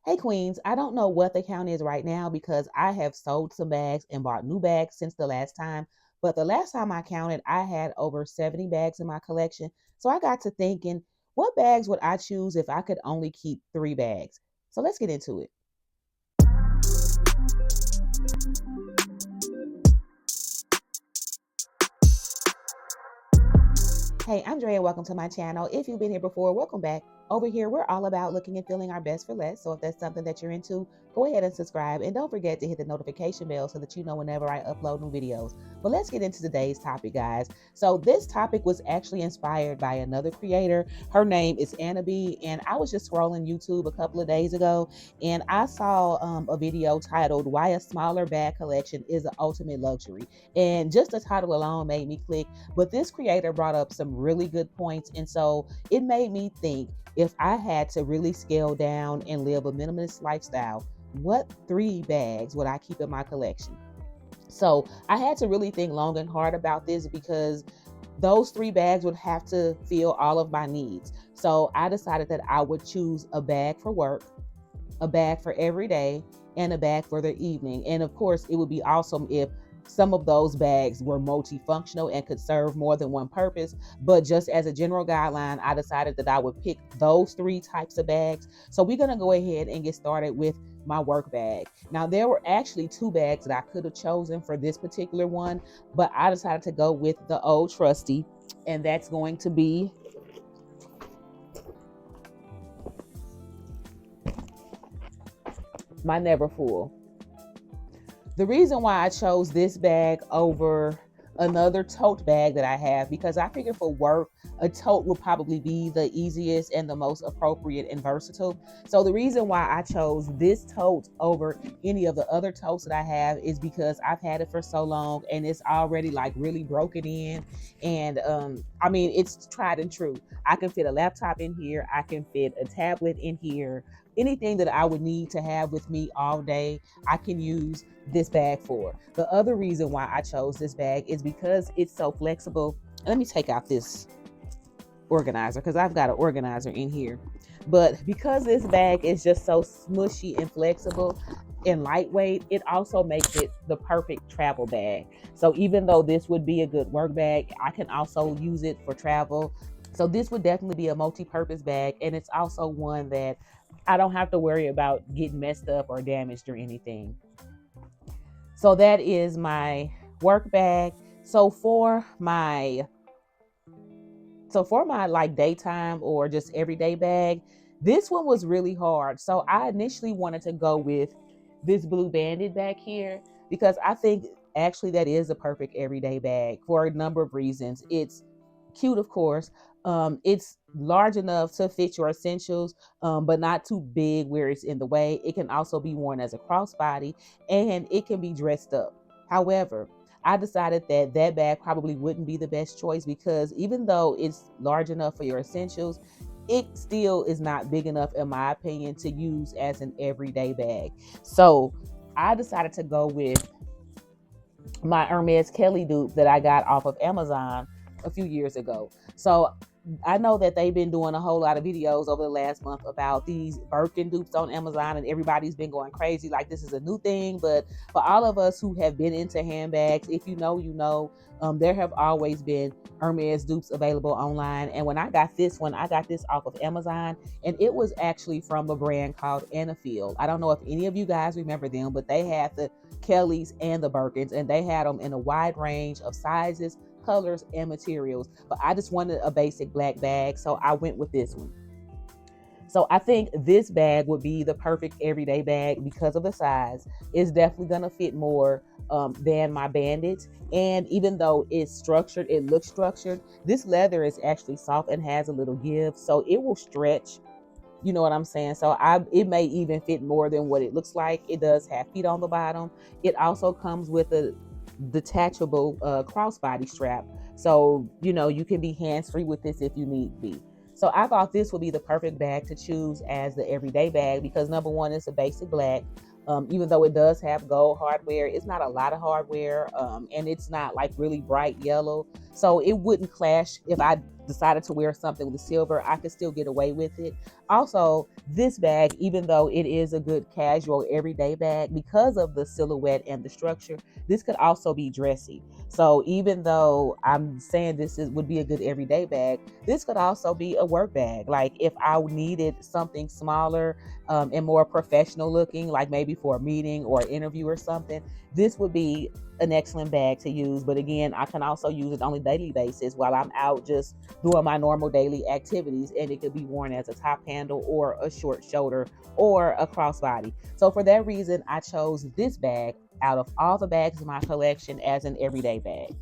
Hey Queens, I don't know what the count is right now because I have sold some bags and bought new bags since the last time. But the last time I counted, I had over 70 bags in my collection. So I got to thinking, what bags would I choose if I could only keep 3 bags? So let's get into it. Hey, I'm Dre and welcome to my channel. If you've been here before, welcome back. Over here, we're all about looking and feeling our best for less. So if that's something that you're into, go ahead and subscribe. And don't forget to hit the notification bell so that you know whenever I upload new videos. But let's get into today's topic, guys. So this topic was actually inspired by another creator. Her name is Anna B. And I was just scrolling YouTube a couple of days ago and I saw a video titled Why a Smaller Bag Collection is the Ultimate Luxury. And just the title alone made me click. But this creator brought up some really good points. And so it made me think, if I had to really scale down and live a minimalist lifestyle, what 3 bags would I keep in my collection? So I had to really think long and hard about this because those 3 bags would have to fill all of my needs. So I decided that I would choose a bag for work, a bag for every day, and a bag for the evening. And of course, it would be awesome if some of those bags were multifunctional and could serve more than one purpose. But just as a general guideline, I decided that I would pick those 3 types of bags. So we're going to go ahead and get started with my work bag. Now, there were actually 2 bags that I could have chosen for this particular one, but I decided to go with the old trusty, and that's going to be my Never Full. The reason why I chose this bag over another tote bag that I have, because I figured for work, a tote would probably be the easiest and the most appropriate and versatile. So the reason why I chose this tote over any of the other totes that I have is because I've had it for so long and it's already like really broken in. And I mean, it's tried and true. I can fit a laptop in here. I can fit a tablet in here. Anything that I would need to have with me all day, I can use this bag for. The other reason why I chose this bag is because it's so flexible. Let me take out this organizer because I've got an organizer in here. But because this bag is just so smushy and flexible and lightweight, it also makes it the perfect travel bag. So even though this would be a good work bag, I can also use it for travel. So this would definitely be a multi-purpose bag, and it's also one that I don't have to worry about getting messed up or damaged or anything. So that is my work bag. So for my like daytime or just everyday bag, this one was really hard. So I initially wanted to go with this blue banded back here because I think actually that is a perfect everyday bag for a number of reasons. It's cute, of course. It's large enough to fit your essentials, but not too big where it's in the way. It can also be worn as a crossbody and it can be dressed up. However, I decided that that bag probably wouldn't be the best choice because even though it's large enough for your essentials, it still is not big enough, in my opinion, to use as an everyday bag. So I decided to go with my Hermes Kelly dupe that I got off of Amazon a few years ago. So I know that they've been doing a whole lot of videos over the last month about these Birkin dupes on Amazon, and everybody's been going crazy like this is a new thing. But for all of us who have been into handbags, if you know, you know, there have always been Hermes dupes available online. And when I got this one, I got this off of Amazon, and it was actually from a brand called Annafield. I don't know if any of you guys remember them, but they had the Kellys and the Birkins, and they had them in a wide range of sizes, colors, and materials. But I just wanted a basic black bag, so I went with this one. So I think this bag would be the perfect everyday bag because of the size. It's definitely gonna fit more than my bandage. And even though it's structured, it looks structured, this leather is actually soft and has a little give, so it will stretch. You know what I'm saying? So it may even fit more than what it looks like. It does have feet on the bottom. It also comes with a detachable crossbody strap. So, you know, you can be hands-free with this if you need be. So I thought this would be the perfect bag to choose as the everyday bag because number one, it's a basic black. Even though it does have gold hardware, it's not a lot of hardware, and it's not like really bright yellow. So it wouldn't clash if I decided to wear something with silver. I could still get away with it. Also, this bag, even though it is a good casual everyday bag, because of the silhouette and the structure, this could also be dressy. So even though I'm saying would be a good everyday bag, this could also be a work bag. Like if I needed something smaller and more professional looking, like maybe for a meeting or an interview or something, this would be an excellent bag to use. But again, I can also use it on a daily basis while I'm out just doing my normal daily activities, and it could be worn as a top handle or a short shoulder or a crossbody. So for that reason, I chose this bag out of all the bags in my collection as an everyday bag.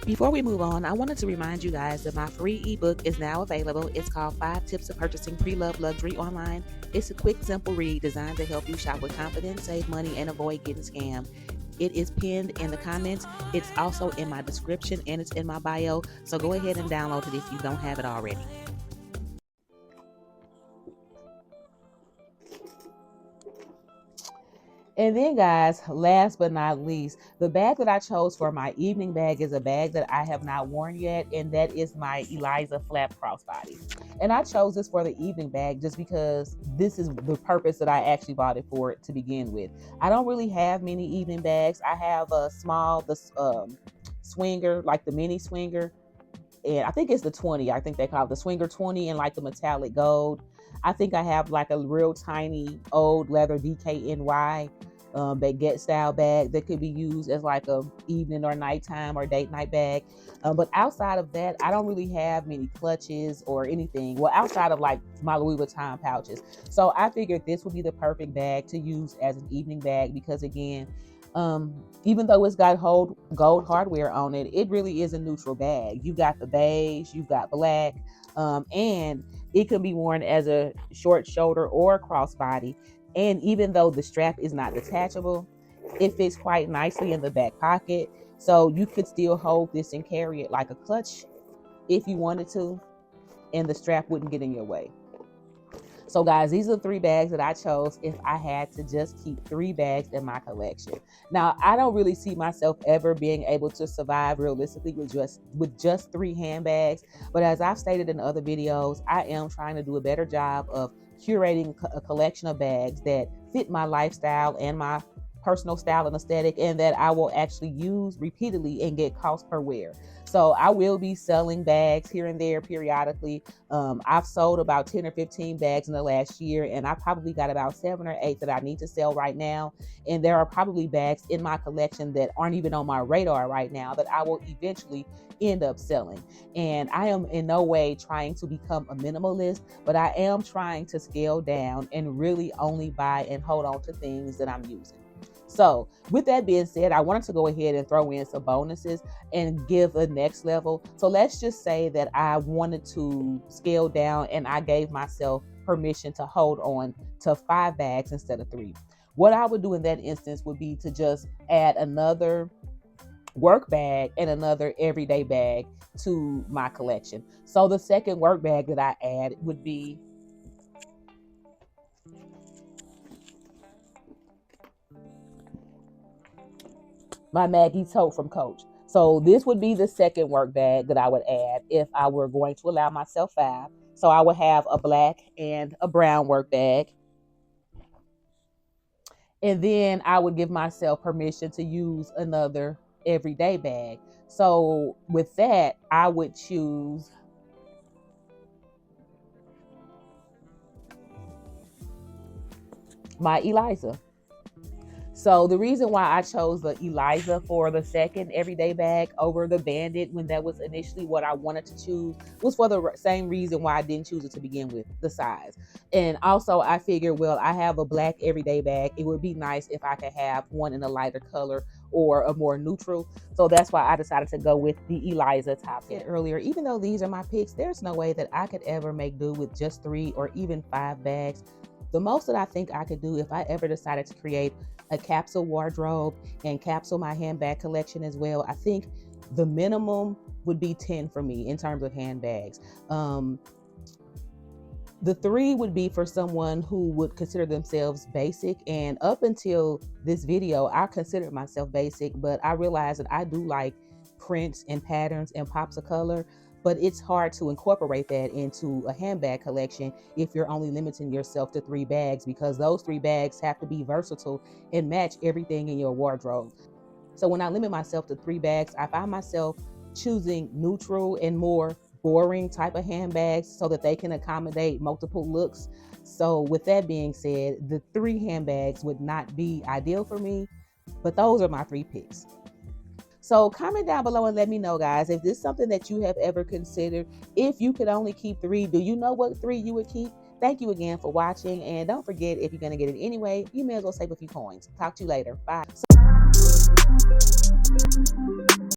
Before we move on, I wanted to remind you guys that my free ebook is now available. It's called 5 Tips of Purchasing Pre-Loved Luxury Online. It's a quick, simple read designed to help you shop with confidence, save money, and avoid getting scammed. It is pinned in the comments. It's also in my description and it's in my bio. So go ahead and download it if you don't have it already. And then guys, last but not least, the bag that I chose for my evening bag is a bag that I have not worn yet, and that is my Eliza flap crossbody. And I chose this for the evening bag just because this is the purpose that I actually bought it for to begin with. I don't really have many evening bags. I have a small, swinger, like the mini swinger, and I think it's the 20. I think they call it the swinger 20 in like the metallic gold. I think I have like a real tiny old leather DKNY baguette style bag that could be used as like a evening or nighttime or date night bag. But outside of that, I don't really have many clutches or anything. Well, outside of like my Louis Vuitton pouches. So I figured this would be the perfect bag to use as an evening bag because again, even though it's got gold hardware on it, it really is a neutral bag. You got the beige, you've got black, and it can be worn as a short shoulder or a crossbody. And even though the strap is not detachable, it fits quite nicely in the back pocket. So you could still hold this and carry it like a clutch if you wanted to, and the strap wouldn't get in your way. So guys, these are the 3 bags that I chose if I had to just keep 3 bags in my collection. Now, I don't really see myself ever being able to survive realistically with just 3 handbags. But as I've stated in other videos, I am trying to do a better job of curating a collection of bags that fit my lifestyle and my personal style and aesthetic, and that I will actually use repeatedly and get cost per wear. So I will be selling bags here and there periodically. I've sold about 10 or 15 bags in the last year, and I probably got about 7 or 8 that I need to sell right now. And there are probably bags in my collection that aren't even on my radar right now that I will eventually end up selling. And I am in no way trying to become a minimalist, but I am trying to scale down and really only buy and hold on to things that I'm using. So with that being said, I wanted to go ahead and throw in some bonuses and give a next level. So let's just say that I wanted to scale down and I gave myself permission to hold on to 5 bags instead of 3. What I would do in that instance would be to just add another work bag and another everyday bag to my collection. So the second work bag that I add would be my Maggie tote from Coach. So this would be the second work bag that I would add if I were going to allow myself 5. So I would have a black and a brown work bag. And then I would give myself permission to use another everyday bag. So with that, I would choose my Eliza. So the reason why I chose the Eliza for the second everyday bag over the Bandit when that was initially what I wanted to choose was for the same reason why I didn't choose it to begin with, the size. And also I figured, well, I have a black everyday bag. It would be nice if I could have one in a lighter color or a more neutral. So that's why I decided to go with the Eliza top hat earlier. Even though these are my picks, there's no way that I could ever make do with just 3 or even 5 bags. The most that I think I could do if I ever decided to create a capsule wardrobe and capsule my handbag collection as well, I think the minimum would be 10 for me in terms of handbags. The 3 would be for someone who would consider themselves basic. And up until this video, I considered myself basic, but I realized that I do like prints and patterns and pops of color. but it's hard to incorporate that into a handbag collection if you're only limiting yourself to 3 bags, because those 3 bags have to be versatile and match everything in your wardrobe. So when I limit myself to 3 bags, I find myself choosing neutral and more boring type of handbags so that they can accommodate multiple looks. So with that being said, the 3 handbags would not be ideal for me, but those are my 3 picks. So comment down below and let me know, guys, if this is something that you have ever considered. If you could only keep 3, do you know what 3 you would keep? Thank you again for watching. And don't forget, if you're going to get it anyway, you may as well save a few coins. Talk to you later. Bye.